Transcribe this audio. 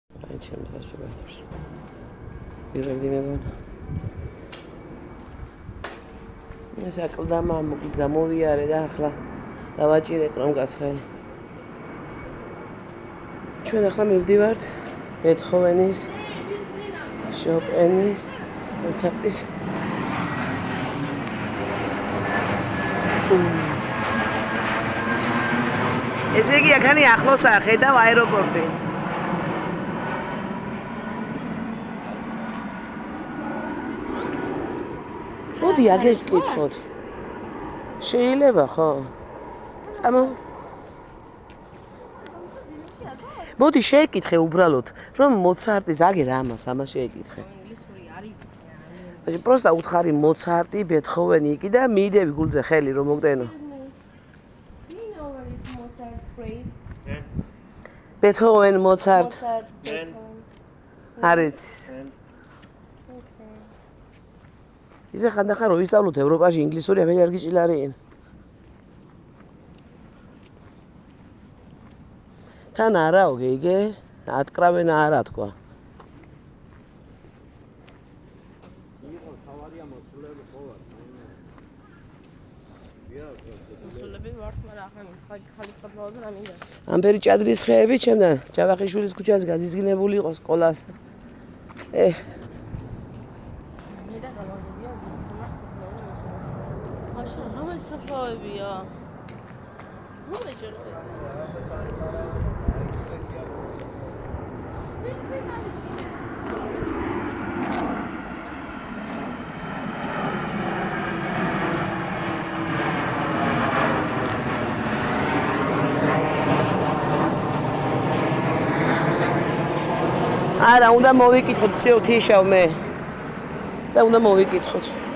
აი ჩემ დასაბათებს. ვიღებდი მეგონა. ეს აკლდამა მოკლედ გამოვიარე და ახლა დავაჭირე კრომკას ხელი. ჩვენ ახლა მივდივართ ბეთჰოვენის, შოპენის კონცერტის. ესე იგი აქანი ახლოსაა, ხედავ აეროპორტი. მოდი აგეს ვკითხოთ. შეიძლება ხო? წამო. მოდი შეეკითხე უბრალოდ, რომ მოცარტის აგერ ამას შეეკითხე. ინგლისური არის. აი პროსტა უთხარი მოცარტი, ბეთჰოვენი იგი და მიიდები გულზე ხელი რომ მოგდენო. ბეთჰოვენ, მოცარტ. არ იცის. ისე ხანდახან რო ვისწავლოთ ევროპაში ინგლისური აფერი არ გიჭილარიან. თან არაო გიგე, ატკრავენ არა თქვა. იყო თავარია მოსულები ყოველ. მოსულები ვართ, მაგრამ ახლა ხალი ხალხო რა მინდა. ამბერი ჭადრის ხეები ჩემთან ჯავახიშვილის ქუჩაზე გაზიზგინებული იყო სკოლას. რომელი საფლავებია? რომელი არა, უნდა მოვიკითხოთ, всё, თიშავ მე. და უნდა მოვიკითხოთ.